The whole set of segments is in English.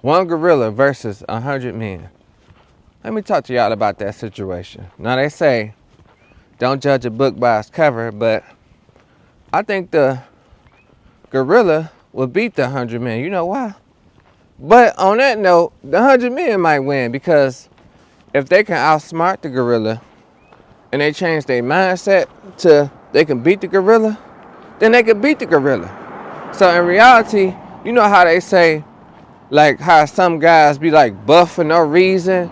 One gorilla versus 100 men. Let me talk to y'all about that situation. Now they say, don't judge a book by its cover, but I think the gorilla will beat the 100 men. You know why? But on that note, the 100 men might win because if they can outsmart the gorilla and they change their mindset to they can beat the gorilla, then they can beat the gorilla. So in reality, you know how they say, like how some guys be like buff for no reason,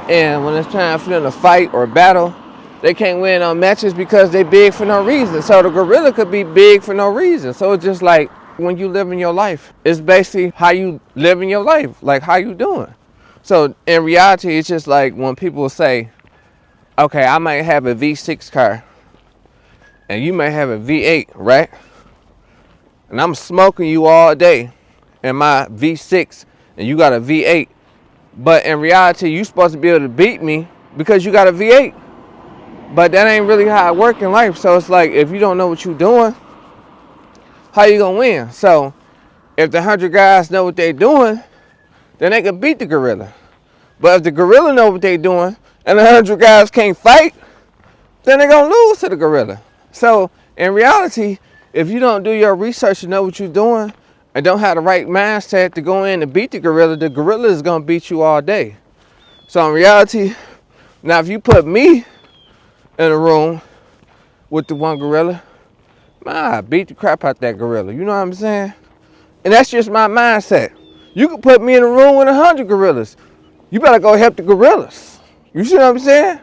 and when it's time for them to fight or battle, they can't win on matches because they big for no reason. So the gorilla could be big for no reason. So it's just like when you live in your life, it's basically how you live in your life, like how you doing. So in reality, it's just like when people say, okay, I might have a V6 car and you may have a V8, right? And I'm smoking you all day in my V6 and you got a V8. But in reality, you supposed to be able to beat me because you got a V8. But that ain't really how it works in life. So it's like, if you don't know what you're doing, how you gonna win? So if the 100 guys know what they're doing, then they can beat the gorilla. But if the gorilla know what they're doing and the 100 guys can't fight, then they're gonna lose to the gorilla. So in reality, if you don't do your research and know what you're doing and don't have the right mindset to go in and beat the gorilla is gonna beat you all day. So in reality, now if you put me in a room with the one gorilla, I beat the crap out that gorilla. You know what I'm saying? And that's just my mindset. You can put me in a room with 100 gorillas. You better go help the gorillas. You see what I'm saying?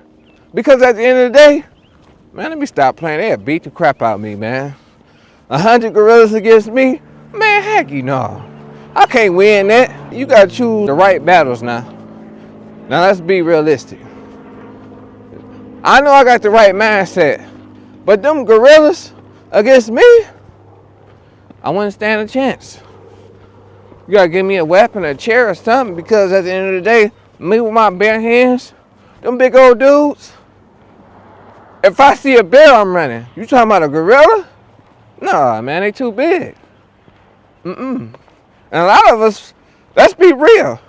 Because at the end of the day, man, let me stop playing. They'll beat the crap out of me, man. 100 gorillas against me? Man, heck you know. I can't win that. You gotta choose the right battles now. Now let's be realistic. I know I got the right mindset, but them gorillas against me, I wouldn't stand a chance. You gotta give me a weapon, a chair or something, because at the end of the day, me with my bare hands, them big old dudes, if I see a bear, I'm running. You talking about a gorilla? Nah, man, they too big. And a lot of us, let's be real,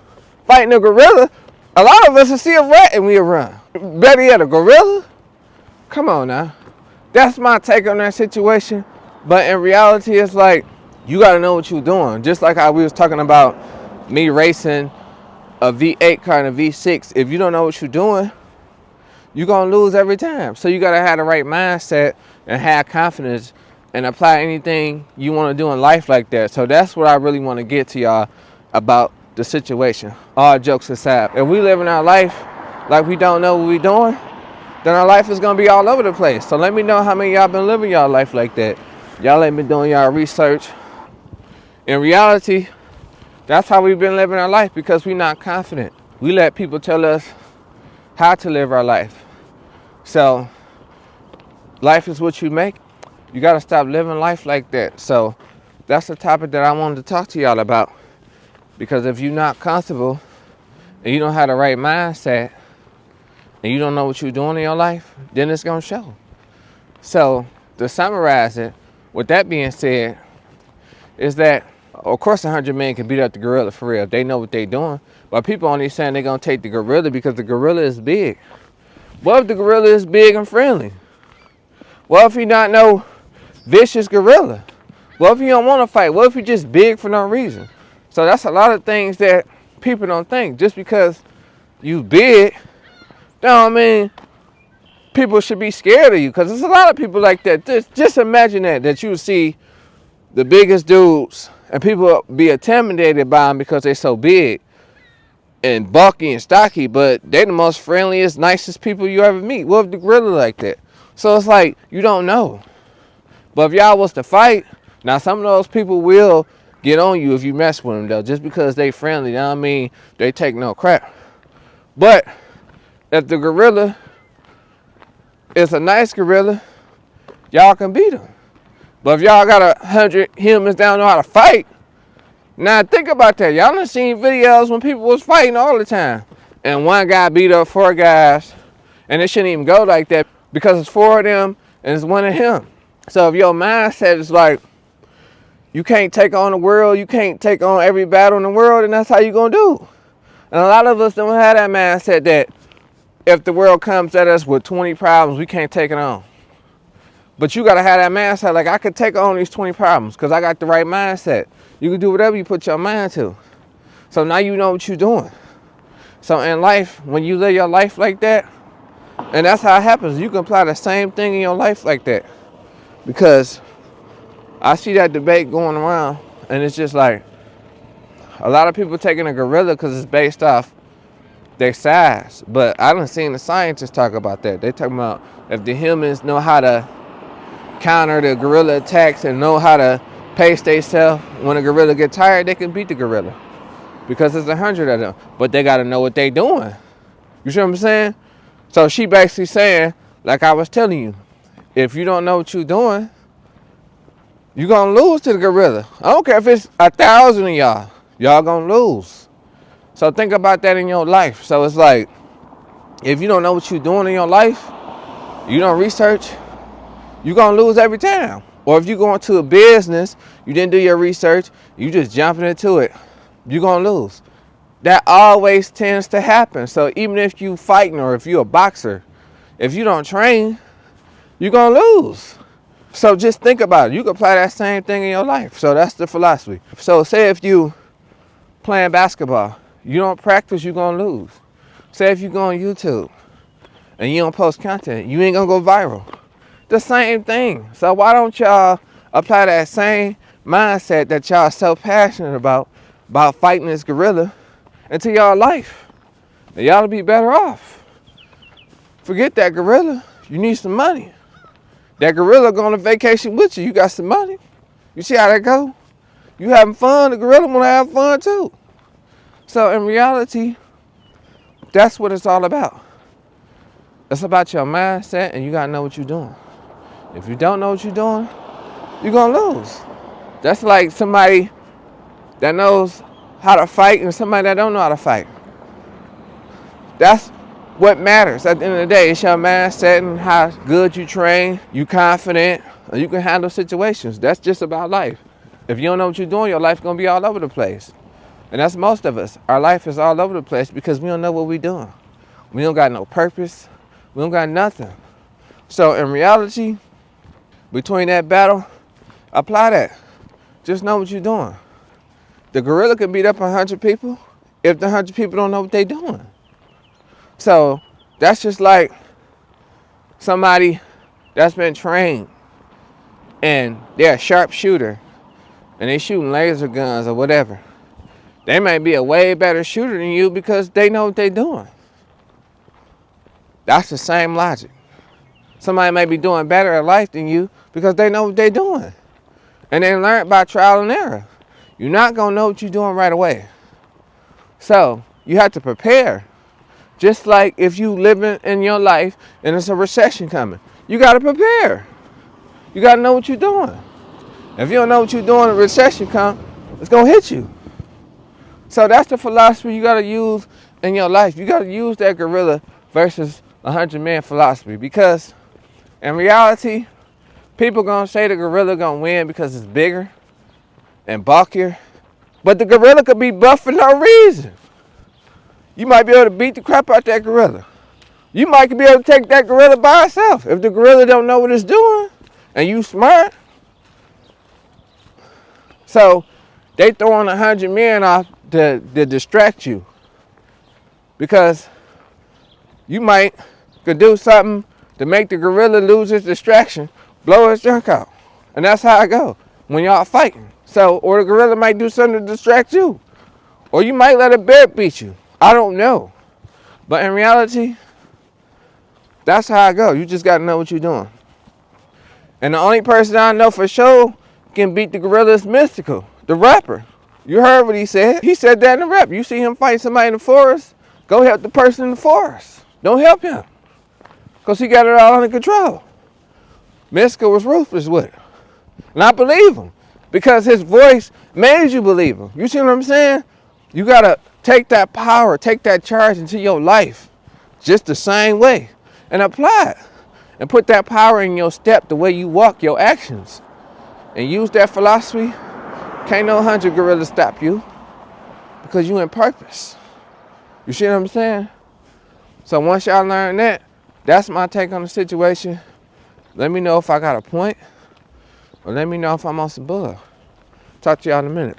fighting a gorilla, a lot of us will see a rat and we'll run. Better yet, a gorilla? Come on now. That's my take on that situation. But in reality, it's like, you gotta know what you're doing. Just like how we was talking about me racing a V8 car and a V6. If you don't know what you're doing, you're gonna lose every time. So you gotta have the right mindset and have confidence and apply anything you wanna do in life like that. So that's what I really wanna get to y'all about the situation. All jokes aside, if we live in our life like we don't know what we're doing, then our life is gonna be all over the place. So let me know how many of y'all been living y'all life like that. Y'all ain't been doing y'all research. In reality, that's how we've been living our life because we're not confident. We let people tell us how to live our life. So life is what you make. You gotta stop living life like that. So that's the topic that I wanted to talk to y'all about. Because if you're not comfortable and you don't have the right mindset and you don't know what you're doing in your life, then it's gonna show. So to summarize it, with that being said, is that of course 100 men can beat up the gorilla for real. They know what they're doing. But people only saying they're gonna take the gorilla because the gorilla is big. What if the gorilla is big and friendly? What if he not no vicious gorilla? What if he don't want to fight? What if he just big for no reason? So that's a lot of things that people don't think. Just because you big, don't mean people should be scared of you. Because there's a lot of people like that. Just imagine that you see the biggest dudes and people be intimidated by them because they're so big and bulky and stocky, but they're the most friendliest, nicest people you ever meet. What if the gorilla like that? So it's like, you don't know. But if y'all was to fight, now some of those people will get on you if you mess with them though, just because they friendly. You know what I mean? They take no crap. But if the gorilla is a nice gorilla, y'all can beat him. But if y'all got 100 humans that don't know how to fight, now think about that. Y'all done seen videos when people was fighting all the time. And one guy beat up 4 guys, and it shouldn't even go like that because it's 4 of them and it's 1 of him. So if your mindset is like, you can't take on the world, you can't take on every battle in the world, and that's how you gonna do. And a lot of us don't have that mindset that if the world comes at us with 20 problems, we can't take it on. But you gotta have that mindset, like I could take on these 20 problems because I got the right mindset. You can do whatever you put your mind to. So now you know what you're doing. So in life, when you live your life like that, and that's how it happens, you can apply the same thing in your life like that. Because I see that debate going around, and it's just like a lot of people taking a gorilla because it's based off their size. But I done seen the scientists talk about that. They talking about if the humans know how to counter the gorilla attacks and know how to pace themselves, when a gorilla get tired, they can beat the gorilla because there's 100 of them. But they got to know what they doing. You see what I'm saying? So she basically saying, like I was telling you, if you don't know what you're doing, you're going to lose to the gorilla. I don't care if it's 1,000 of y'all going to lose. So think about that in your life. So it's like, if you don't know what you're doing in your life, you don't research, you're going to lose every time. Or if you go into a business, you didn't do your research, you just jumping into it, you're going to lose. That always tends to happen. So even if you fighting or if you're a boxer, if you don't train, you're going to lose. So just think about it. You can apply that same thing in your life. So that's the philosophy. So say if you playing basketball, you don't practice, you're going to lose. Say if you go on YouTube and you don't post content, you ain't going to go viral. The same thing. So why don't y'all apply that same mindset that y'all so passionate about fighting this gorilla into y'all life? And y'all will be better off. Forget that gorilla. You need some money. That gorilla go on a vacation with you. You got some money. You see how that go? You having fun, the gorilla want to have fun too. So in reality, that's what it's all about. It's about your mindset, and you got to know what you're doing. If you don't know what you're doing, you're going to lose. That's like somebody that knows how to fight and somebody that don't know how to fight. That's what matters at the end of the day. It's your mindset and how good you train, you confident, and you can handle situations. That's just about life. If you don't know what you're doing, your life's going to be all over the place. And that's most of us. Our life is all over the place because we don't know what we're doing. We don't got no purpose. We don't got nothing. So in reality, between that battle, apply that. Just know what you're doing. The gorilla can beat up 100 people if the 100 people don't know what they're doing. So that's just like somebody that's been trained and they're a sharpshooter and they shooting laser guns or whatever. They may be a way better shooter than you because they know what they're doing. That's the same logic. Somebody may be doing better at life than you because they know what they're doing. And they learn by trial and error. You're not going to know what you're doing right away. So you have to prepare. Just like if you living in your life and it's a recession coming, you got to prepare. You got to know what you're doing. If you don't know what you're doing, a recession comes, it's going to hit you. So that's the philosophy you got to use in your life. You got to use that gorilla versus 100-man philosophy, because in reality, people going to say the gorilla going to win because it's bigger and bulkier. But the gorilla could be buff for no reason. You might be able to beat the crap out that gorilla. You might be able to take that gorilla by itself. If the gorilla don't know what it's doing and you smart. So they throwing 100 men off to distract you. Because you might could do something to make the gorilla lose his distraction, blow his junk out. And that's how it go when y'all fighting. So, or the gorilla might do something to distract you. Or you might let a bear beat you. I don't know. But in reality, that's how I go. You just got to know what you're doing. And the only person I know for sure can beat the gorilla is Mystical, the rapper. You heard what he said. He said that in the rap. You see him fight somebody in the forest, go help the person in the forest. Don't help him. Because he got it all under control. Mystical was ruthless with it. And I believe him. Because his voice made you believe him. You see what I'm saying? You got to take that power, take that charge into your life just the same way and apply it. And put that power in your step, the way you walk, your actions. And use that philosophy Can't no 100 gorillas stop you because you in purpose. You see what I'm saying? So once y'all learn that, that's my take on the situation. Let me know if I got a point, or let me know if I'm on some bull. Talk to y'all in a minute.